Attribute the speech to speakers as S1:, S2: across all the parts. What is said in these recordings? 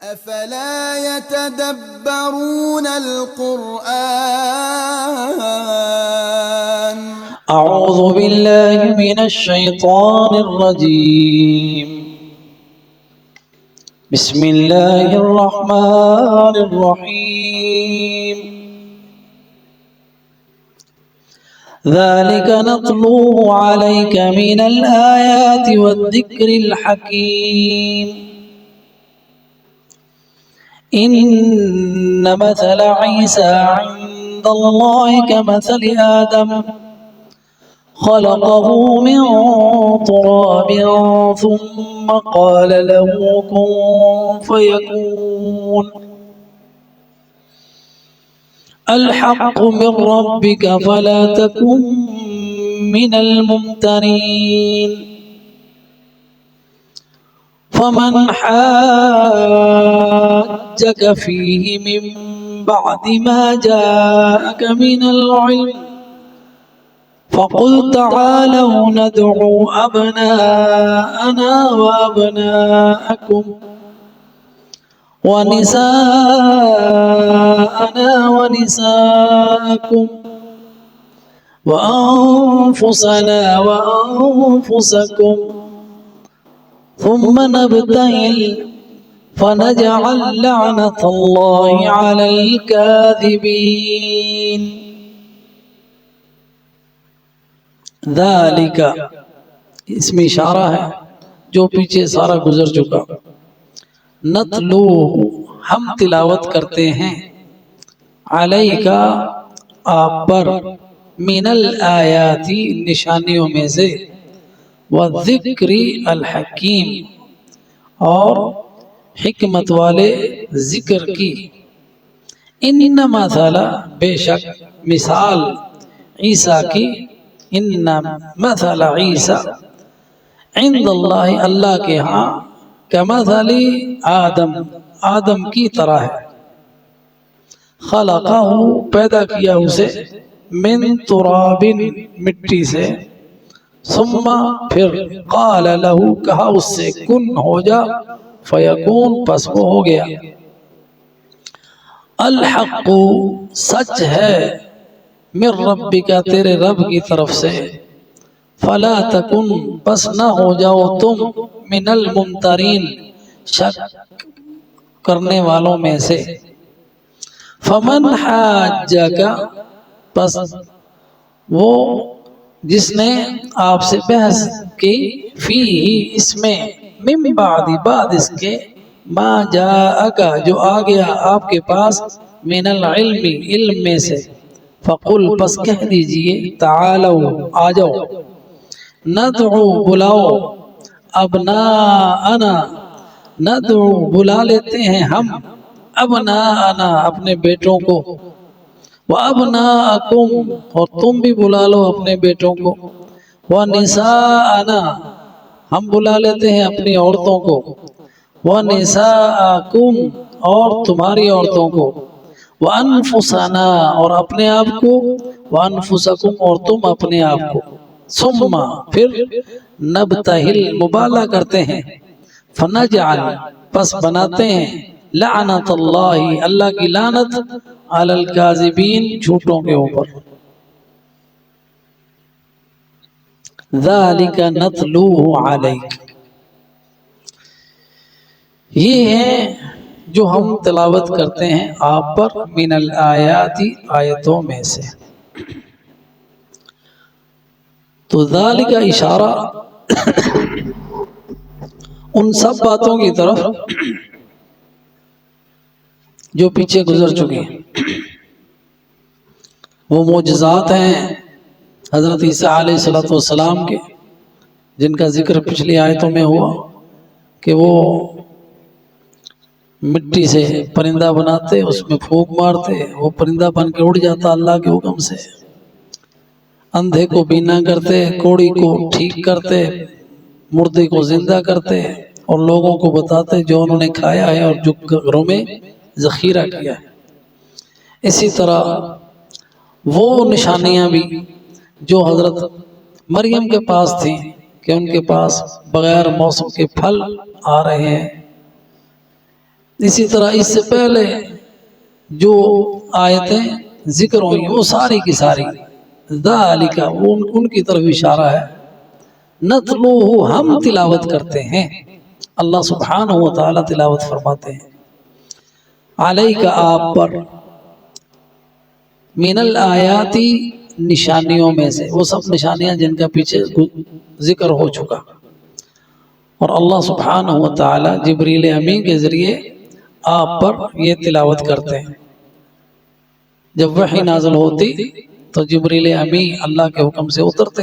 S1: أفلا يتدبرون القرآن
S2: أعوذ بالله من الشيطان الرجيم بسم الله الرحمن الرحيم ذلك نتلوه عليك من الآيات والذكر الحكيم إن مثل عيسى عند الله كمثل آدم خلقه من تراب ثم قال له كن فيكون الحق من ربك فلا تكن من الممترين فمن حاجك فيه من بعد ما جاءك من العلم فقل تعالوا ندعو أبناءنا وأبناءكم ونساءنا ونساءكم وأنفسنا وأنفسكم ثم نبتهل فنجعل لعنة الله على الكاذبين ذالک اس میں اشارہ ہے جو پیچھے سارا گزر چکا نتلو ہم تلاوت کرتے ہیں علیک آپ پر من الآیاتی نشانیوں میں سے والذکر الحکیم اور حکمت والے ذکر کی ان مثل بے شک مثال عیسیٰ کی ان مثل عیسیٰ عند اللہ اللہ کے ہاں کمثل آدم کی طرح ہے خلقہ پیدا کیا اسے من تراب مٹی سے ثم پھر قال له کہا اس سے کن ہو جا فیکون پس وہ ہو گیا الحق سچ ہے من ربک تیرے رب کی طرف سے فلا تکن پس نہ ہو جاؤ تم من الممترین شک کرنے والوں میں سے فمن حاجک پس وہ جس نے آپ سے بحث کی فی اس میں من بعد اس کے ما جاءک جو آ گیا آپ کے پاس من العلم علم میں سے فقل پس کہہ دیجئے تعالو آ جاؤ ندعو بلاؤ ابناءنا ندعو بلا لیتے ہیں ہم ابناءنا اپنے بیٹوں کو وابناءکم اور تم بھی بلا لو اپنے بیٹوں کو ونساءنا ہم بلا لیتے ہیں اپنی عورتوں کو ونساءکم اور تمہاری عورتوں کو وانفسنا اور اپنے آپ کو وانفسکم اور تم اپنے آپ کو ثم پھر نبتہل مبالغہ کرتے ہیں فنجعل پس بناتے ہیں لعنت اللہ اللہ کی لعنت علی الکاذبین جھوٹوں کے اوپر ذالک نتلوہ علیک یہ ہے جو ہم تلاوت کرتے ہیں آپ پر من الآیاتی آیتوں میں سے تو ذالک اشارہ ان سب باتوں کی طرف جو پیچھے گزر چکے ہیں وہ معجزات ہیں حضرت عیسیٰ علیہ السلام کے جن کا ذکر پچھلی آیتوں میں ہوا کہ وہ مٹی سے پرندہ بناتے اس میں پھونک مارتے وہ پرندہ بن کے اڑ جاتا اللہ کے حکم سے اندھے کو بینا کرتے کوڑی کو ٹھیک کرتے مردے کو زندہ کرتے اور لوگوں کو بتاتے جو انہوں نے کھایا ہے اور جو گھروں میں ذخیرہ کیا ہے اسی طرح وہ نشانیاں بھی جو حضرت مریم کے پاس تھیں کہ ان کے پاس بغیر موسم کے پھل آ رہے ہیں، اسی طرح اس سے پہلے جو آیتیں ذکر ہوئی وہ ساری کی ساری ذالک وہ ان کی طرف اشارہ ہے، نتلوہ ہم تلاوت کرتے ہیں، اللہ سبحانہ و تعالی تلاوت فرماتے ہیں، علیک آپ پر، من الآیاتی نشانیوں میں سے، وہ سب نشانیاں جن کا پیچھے ذکر ہو چکا، اور اللہ سبحانہ و تعالی جبریل امین کے ذریعے آپ پر یہ تلاوت کرتے ہیں۔ جب وحی نازل ہوتی تو جبریل امین اللہ کے حکم سے اترتے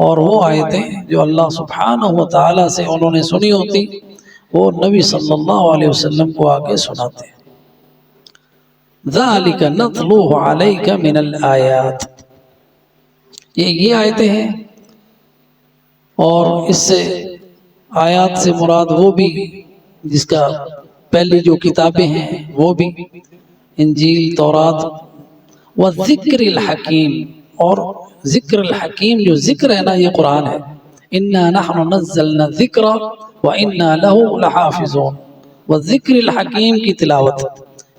S2: اور وہ آیتیں جو اللہ سبحانہ و تعالی سے انہوں نے سنی ہوتی وہ نبی صلی اللہ علیہ وسلم کو آگے سناتے ہیں۔ ذالک نتلوہ علیک من الآیات، یہ آیتیں ہیں، اور اس سے آیات سے مراد وہ بھی جس کا پہلی جو کتابیں ہیں وہ بھی انجیل، تورات، وذکر الحکیم، اور ذکر الحکیم جو ذکر ہے نا یہ قرآن ہے، انا نحن نزلنا الذکر وانا لہ لحافظون، وذکر الحکیم کی تلاوت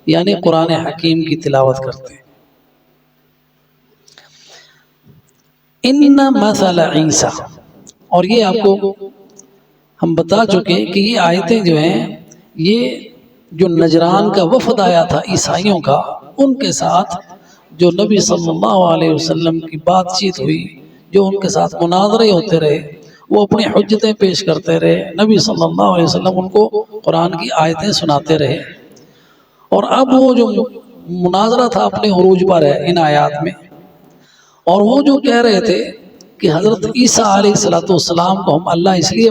S2: یعنی قرآن حکیم کی تلاوت کرتے ہیں۔ ان مثل عیسیٰ، اور یہ آپ کو ہم بتا چکے کہ یہ آیتیں جو ہیں یہ جو نجران کا وفد آیا تھا عیسائیوں کا، ان کے ساتھ جو نبی صلی اللہ علیہ وسلم کی بات چیت ہوئی، جو ان کے ساتھ مناظرے ہوتے رہے، وہ اپنی حجتیں پیش کرتے رہے، نبی صلی اللہ علیہ وسلم ان کو قرآن کی آیتیں سناتے رہے، اور اب وہ جو مناظرہ تھا اپنے عروج پر ہے ان آیات میں، اور وہ جو کہہ رہے تھے کہ حضرت عیسیٰ علیہ السلام کو ہم اللہ اس لیے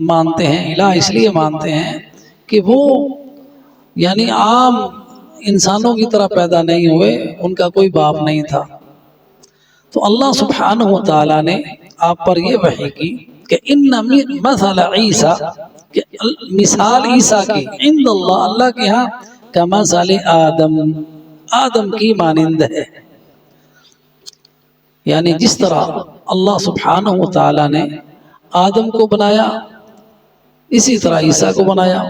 S2: مانتے ہیں، الہ اس لیے مانتے ہیں کہ وہ یعنی عام انسانوں کی طرح پیدا نہیں ہوئے، ان کا کوئی باپ نہیں تھا، تو اللہ سبحانہ و تعالیٰ نے آپ پر یہ وحی کی کہ ان مثل عیسیٰ، کہ مثال عیسیٰ کی عند اللہ، اللہ کے ہاں، کمثل آدم، آدم کی مانند ہے، یعنی جس طرح اللہ سبحانہ و تعالیٰ نے آدم کو بنایا اسی طرح عیسیٰ کو بنایا،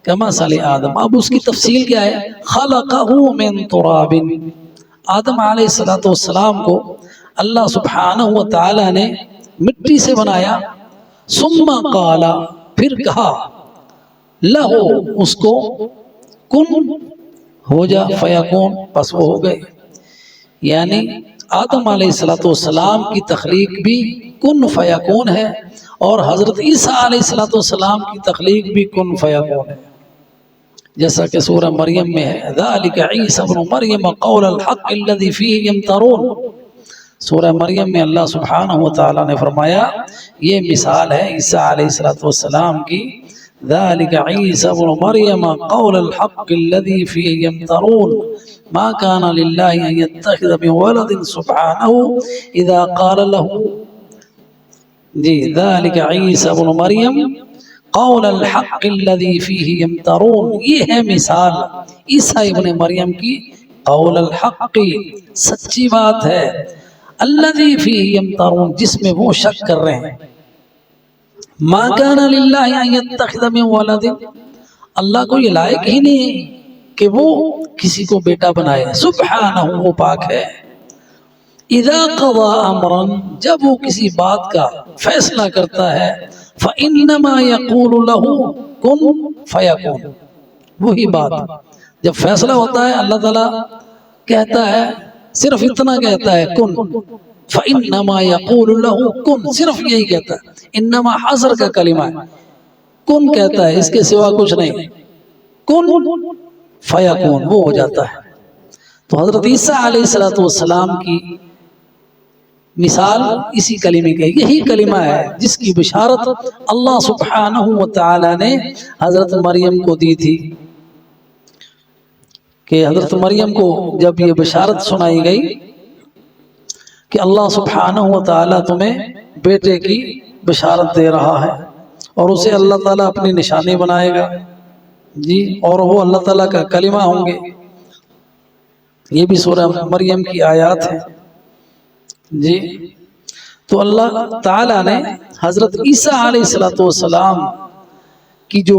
S2: کمثل آدم۔ اب اس کی تفصیل کیا ہے؟ خلقہ من تراب، آدم علیہ السلام کو اللہ سبحانہ و تعالیٰ نے مٹی سے بنایا، ثم قال، پھر کہا، لہو، اس کو، کن، ہو جا، فیکون، پس وہ ہو گئے، یعنی آدم علیہ السلام کی تخلیق بھی کن فیکون ہے، اور حضرت عیسیٰ علیہ السلام کی تخلیق بھی کن فیکون ہے، جیسا کہ سورہ مریم میں ہے، ذالک عیسیٰ ابن مریم قول الحق الذی فیہ یمترون، سورہ مریم میں اللہ سبحانہ و تعالیٰ نے فرمایا یہ مثال ہے عیسیٰ علیہ السلام کی، ذالک عیسیٰ ابن مریم قول الحق الذی فیہ یمترون ما کان للہ ان یتخذ من ولد سبحانہ اذا قال له، جی، ذالک عیسیٰ ابن مریم قول الحق الذی فیہ یمترون، یہ ہے مثال عیسیٰ ابن مریم کی، قول الحق کی سچی بات ہے، الذی فیہ یمترون جس میں وہ شک کر رہے ہیں، ما کان للہ ان یتخذ من ولد، اللہ کو یہ لائق ہی نہیں کہ وہ کسی کو بیٹا بنائے، سبحانہ وہ پاک ہے، اذا قضى امرا جب وہ کسی بات کا فیصلہ کرتا ہے، فانما یقول له کن فیکون، وہی بات جب فیصلہ ہوتا ہے اللہ تعالیٰ کہتا ہے، صرف اتنا کہتا ہے کن، فانما یقول له کن، صرف یہی کہتا ہے، انما حصر کا کلمہ ہے، کن کہتا ہے، اس کے سوا کچھ نہیں، کن فیکون، وہ ہو جاتا ہے۔ تو حضرت عیسیٰ علیہ السلام کی مثال اسی کلمے کا، یہی کلمہ ہے جس کی بشارت اللہ سبحانہ و تعالی نے حضرت مریم کو دی تھی، کہ حضرت مریم کو جب یہ بشارت سنائی گئی کہ اللہ سبحانہ و تعالی تمہیں بیٹے کی بشارت دے رہا ہے، اور اسے اللہ تعالیٰ اپنی نشانی بنائے گا، جی، اور وہ اللہ تعالیٰ کا کلمہ ہوں گے، یہ بھی سورہ مریم کی آیات ہیں، جی۔ تو اللہ تعالیٰ نے حضرت عیسیٰ علیہ السلام کی جو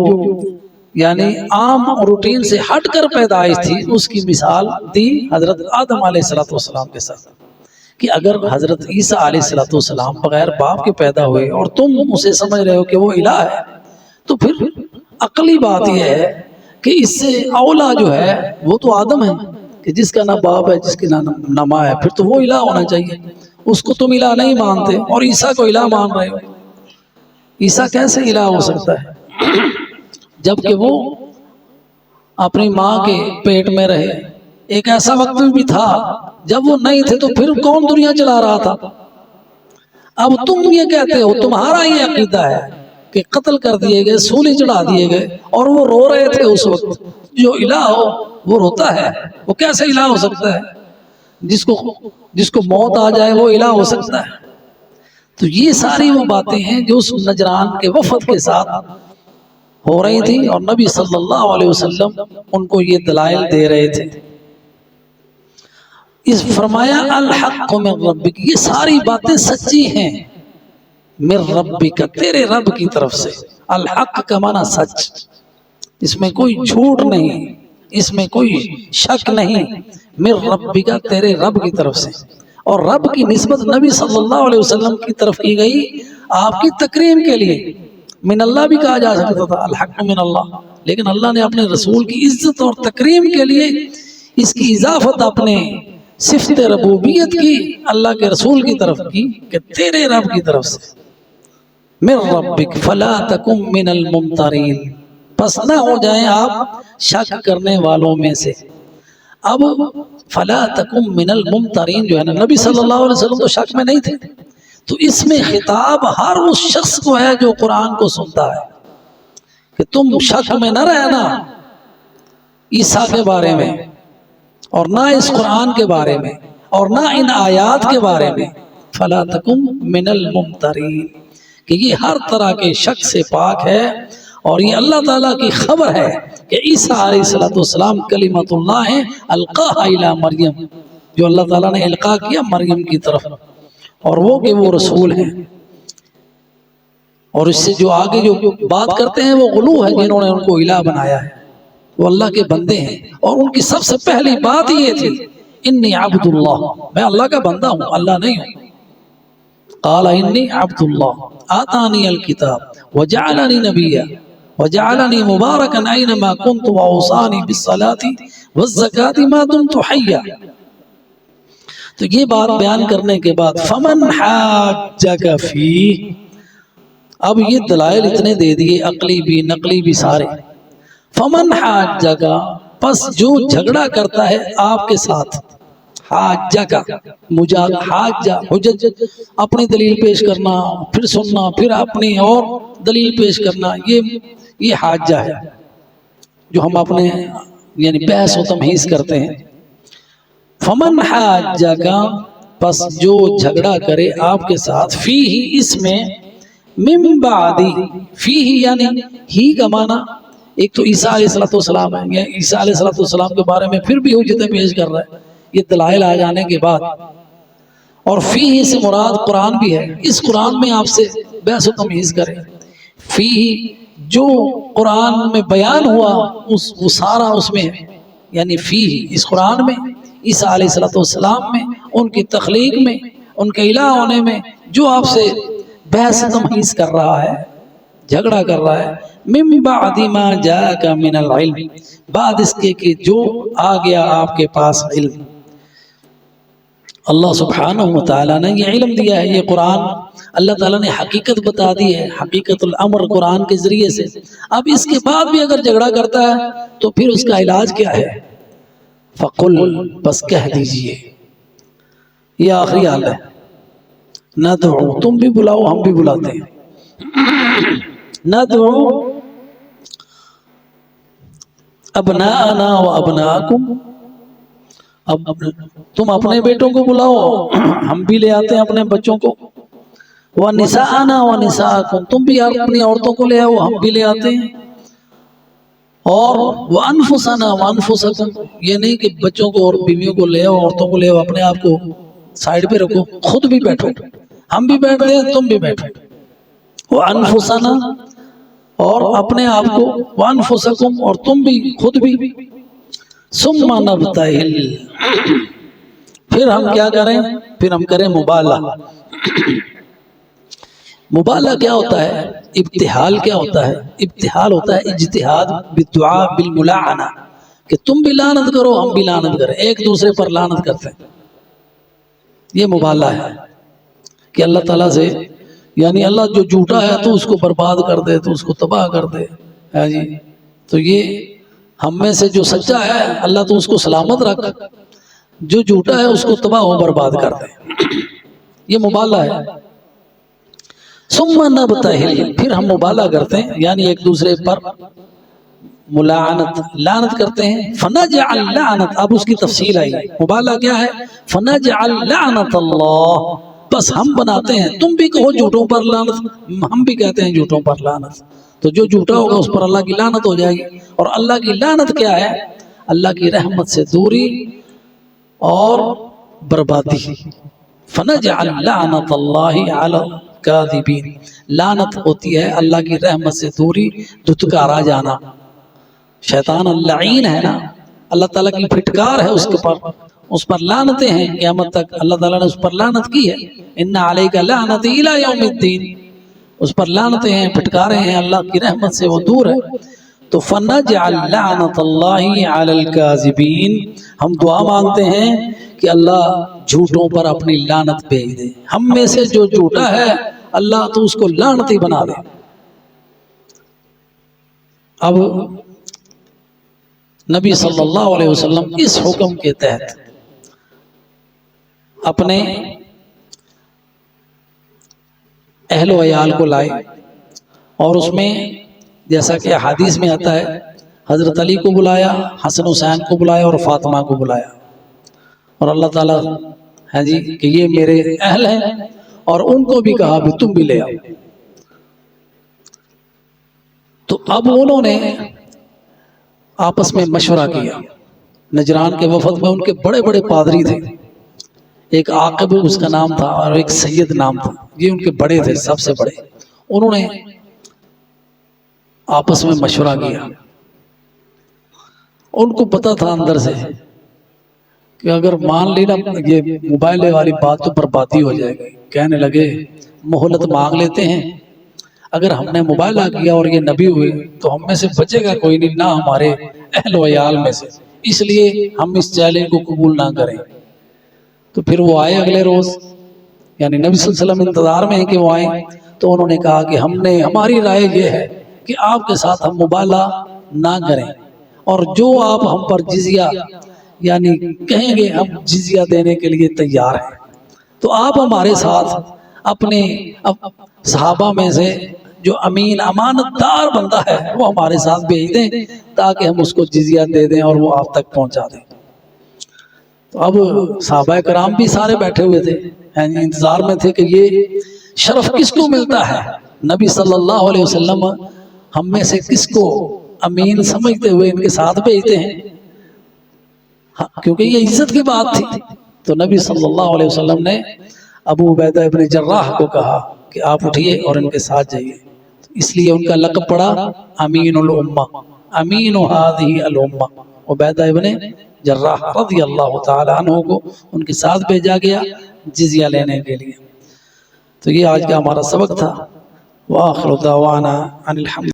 S2: یعنی عام روٹین سے ہٹ کر پیدائش تھی، اس کی مثال دی حضرت آدم علیہ السلام کے ساتھ کہ اگر حضرت عیسیٰ علیہ السلام بغیر باپ کے پیدا ہوئے اور تم اسے سمجھ رہے ہو کہ وہ الہ ہے، تو پھر عقلی بات یہ ہے کہ اس سے اولا جو ہے وہ تو آدم ہے کہ جس کا نہ باپ ہے، جس کی نہ ماں ہے، پھر تو وہ الہ ہونا چاہیے۔ اس کو تم الہ نہیں مانتے اور عیسیٰ کو الہ مان رہے ہو۔ عیسیٰ کیسے الہ ہو سکتا ہے جبکہ وہ اپنی ماں کے پیٹ میں رہے؟ ایک ایسا وقت بھی تھا جب وہ نہیں تھے، تو پھر کون دنیا چلا رہا تھا؟ اب تم یہ کہتے ہو، تمہارا یہ عقیدہ ہے کہ قتل کر دیے گئے، سولی چڑھا دیے گئے اور وہ رو رہے تھے اس وقت۔ جو الہ ہو وہ روتا ہے، وہ کیسے الہ ہو سکتا ہے؟ جس کو موت آ جائے وہ الہ ہو سکتا ہے؟ تو یہ ساری وہ باتیں ہیں جو اس نجران کے وفد کے ساتھ ہو رہی تھی، اور نبی صلی اللہ علیہ وسلم ان کو یہ دلائل دے رہے تھے۔ اس فرمایا الحق من ربک، یہ ساری باتیں سچی ہیں، من ربک، تیرے رب کی طرف سے۔ الحق کا معنی سچ، اس میں کوئی جھوٹ نہیں، اس میں کوئی شک نہیں، من ربک، تیرے رب کی طرف سے۔ اور رب کی نسبت نبی صلی اللہ علیہ وسلم کی طرف کی گئی آپ کی تکریم کے لیے۔ من اللہ بھی کہا جا سکتا تھا، الحق من اللہ، لیکن اللہ نے اپنے رسول کی عزت اور تکریم کے لیے اس کی اضافت اپنے صفت ربوبیت کی اللہ کے رسول کی طرف کی کہ تیرے رب کی طرف سے۔ من ربک فلا تکن من الممترین، پس نہ ہو جائیں آپ شک کرنے والوں میں سے۔ اب فلا تکن من الممترین جو ہے نا، نبی صلی اللہ علیہ وسلم تو شک میں نہیں تھے، تو اس میں خطاب ہر اس شخص کو ہے جو قرآن کو سنتا ہے کہ تم شک میں نہ رہنا عیسیٰ کے بارے میں، اور نہ اس قرآن کے بارے میں، اور نہ ان آیات کے بارے میں۔ فلا تکن من الممترین، کہ یہ ہر طرح کے شک سے پاک ہے، اور یہ اللہ تعالیٰ کی خبر ہے کہ عیسیٰ علیہ السلام کلمۃ اللہ ہیں، القاها الی مریم، جو اللہ تعالیٰ نے القاء کیا مریم کی طرف، اور وہ کہ وہ رسول ہیں۔ اور اس سے جو آگے جو بات کرتے ہیں وہ غلو ہے، جنہوں نے ان کو الہ بنایا ہے، وہ اللہ کے بندے ہیں، اور ان کی سب سے پہلی بات یہ تھی انی عبد اللہ، میں اللہ کا بندہ ہوں، اللہ نہیں ہوں۔ قال انی عبد اللہ آتانی الکتاب وجعلنی نبیا وجعلنی مبارکا اینما کنت واوصانی بالصلاة والزکاة ما دمت حیا۔ تو یہ بات بیان کرنے کے بعد فمن حاجک فیہ، اب یہ دلائل اتنے دے دیے، عقلی بھی نقلی بھی سارے۔ فمن حاجک، پس جو جھگڑا کرتا ہے آپ کے ساتھ، حاجک حاجہ حجج، اپنی دلیل پیش کرنا، پھر سننا، پھر اپنی اور دلیل پیش کرنا، یہ حاجہ ہے جو ہم اپنے یعنی بحث و تمہیز کرتے ہیں۔ فمن حاجک، پس جو جھگڑا کرے آپ کے ساتھ، فیہ، اس میں، من بعدی، فیہ یعنی ہی کا معنی ایک تو عیسیٰ علیہ السلام ہے، یا عیسیٰ علیہ السلام کے بارے میں پھر بھی حجتیں پیش کر رہا ہے یہ دلائل آ جانے کے بعد، اور فیہ سے مراد قرآن بھی ہے، اس قرآن میں آپ سے بحث و تمہیز کریں۔ فیہ جو قرآن میں بیان ہوا وہ سارا اس میں ہے، یعنی فیہ اس قرآن میں، عیسیٰ علیہ السلام میں، ان کی تخلیق میں، ان کے الہ ہونے میں، جو آپ سے بحث تمہیز کر رہا ہے، جھگڑا کر رہا ہے۔ من بعد ما جاءک من العلم، بعد اس کے کہ جو آ گیا آپ کے پاس علم۔ اللہ سبحانہ وتعالیٰ نے یہ علم دیا ہے، یہ قرآن اللہ تعالیٰ نے حقیقت بتا دی ہے، حقیقت الامر قرآن کے ذریعے سے۔ اب اس کے بعد بھی اگر جھگڑا کرتا ہے تو پھر اس کا علاج کیا ہے؟ فقل، بس کہہ دیجئے، یہ آخری حال ہے، ندعو، تم بھی بلاؤ ہم بھی بلاتے ہیں، ندعو ابناءنا و ابناءکم، اب تم اپنے بیٹوں کو بلاؤ ہم بھی لے آتے ہیں اپنے بچوں کو، وَنِسَاءَنَا وَنِسَاءَكُمْ، تم بھی اپنی عورتوں کو لے آؤ ہم بھی لے آتے ہیں، اور وَأَنفُسَنَا وَأَنفُسَكُمْ، یہ نہیں کہ بچوں کو اور بیویوں کو لے آؤ، عورتوں کو لے آؤ، اپنے آپ کو سائیڈ پہ رکھو، خود بھی بیٹھو، ہم بھی بیٹھتے ہیں تم بھی بیٹھو۔ وَأَنفُسَنَا، اور اپنے آپ کو وانفسکم اور تم بھی خود بھی ثم نبتہل پھر ہم کیا کریں پھر ہم کریں مبالہ مبالہ کیا ہوتا ہے ابتحال کیا ہوتا ہے ابتحال ہوتا ہے اجتہاد بالدعاء بالملاعنہ کہ تم بھی لعنت کرو ہم بھی لعنت کریں ایک دوسرے پر لعنت کرتے ہیں یہ مبالہ ہے کہ اللہ تعالیٰ سے یعنی اللہ جو جھوٹا ہے تو اس کو برباد کر دے تو اس کو تباہ کر دے جی تو یہ ہم میں سے جو سچا ہے اللہ تو اس کو سلامت رکھ جو جھوٹا ہے اس کو تباہ و برباد کر دے یہ مبالہ ہے ثم نبتہل پھر ہم مبالہ کرتے ہیں یعنی ایک دوسرے پر ملاعنت لعنت کرتے ہیں فنجعل لعنت اب اس کی تفصیل آئی مبالہ کیا ہے فنجعل لعنت اللہ بس ہم بناتے ہیں تم بھی کہو جھوٹوں پر لعنت ہم بھی کہتے ہیں جھوٹوں پر لعنت تو جو جھوٹا ہوگا اس پر اللہ کی لعنت ہو جائے گی اور اللہ کی لعنت کیا ہے اللہ کی رحمت سے دوری اور بربادی فنجعل لعنت اللہ علی الکاذبین لعنت ہوتی ہے اللہ کی رحمت سے دوری دھتکارا جانا شیطان اللعین ہے نا اللہ تعالیٰ کی پھٹکار ہے اس پر لعنتیں ہیں قیامت تک اللہ تعالیٰ نے اس پر لعنت کی ہے ان علیک لعنت الی یوم الدین اس پر لعنتیں ہیں پھٹکارے ہیں اللہ کی رحمت سے وہ دور ہے تو فنجعل لعنت اللہ علی الکاذبین ہم دعا مانگتے ہیں کہ اللہ جھوٹوں پر اپنی لعنت بھیج دے ہم میں سے جو جھوٹا ہے اللہ تو اس کو لعنتی بنا دے اب نبی صلی اللہ علیہ وسلم اس حکم کے تحت اپنے اہل و عیال کو لائے اور اس میں جیسا کہ حدیث میں آتا ہے حضرت علی کو بلایا حسن حسین کو بلایا اور فاطمہ کو بلایا اور اللہ تعالیٰ ہے جی کہ یہ میرے اہل ہیں اور ان کو بھی کہا بھی تم بھی لے آؤ تو اب انہوں نے آپس میں مشورہ کیا نجران کے وفد میں ان کے بڑے بڑے پادری تھے ایک عاقب اس کا نام تھا اور ایک سید نام تھا یہ ان کے بڑے تھے سب سے بڑے انہوں نے آپس میں مشورہ کیا ان کو پتا تھا اندر سے کہ اگر مان لینا یہ موبائل والی بات تو بربادی ہو جائے گی کہنے لگے مہلت مانگ لیتے ہیں اگر ہم نے مبالغہ کیا اور یہ نبی ہوئے تو ہم میں سے بچے گا کوئی نہیں نہ ہمارے اہل و عیال میں سے اس لیے ہم اس چیلنج کو قبول نہ کریں تو پھر وہ آئے اگلے روز یعنی نبی صلی اللہ علیہ وسلم انتظار میں ہیں کہ وہ آئیں تو انہوں نے کہا کہ ہماری رائے یہ ہے کہ آپ کے ساتھ ہم مبالغہ نہ کریں اور جو آپ ہم پر جزیہ یعنی کہیں گے ہم جزیہ دینے کے لیے تیار ہیں تو آپ ہمارے ساتھ اپنے صحابہ میں سے جو امین امانت دار بندہ ہے وہ ہمارے ساتھ بھیج دیں تاکہ ہم اس کو جزیہ دے دیں اور وہ آپ تک پہنچا دیں تو اب صحابہ کرام بھی سارے بیٹھے ہوئے تھے انتظار میں تھے کہ یہ شرف کس کو ملتا ہے نبی صلی اللہ علیہ وسلم ہم میں سے کس کو امین سمجھتے ہوئے ان کے ساتھ بھیجتے ہیں کیونکہ یہ عزت کی بات تھی تو نبی صلی اللہ علیہ وسلم نے ابو عبیدہ ابن جراح کو کہا کہ آپ اٹھیے اور ان کے ساتھ جائیے اس لیے ان کا لقب پڑا امین الامہ امین هذه الامہ عبیدہ ابن جراح رضی اللہ تعالی عنہ کو ان کے ساتھ بھیجا گیا جزیہ لینے کے لیے تو یہ آج کا ہمارا سبق تھا وآخر دعوانا ان الحمد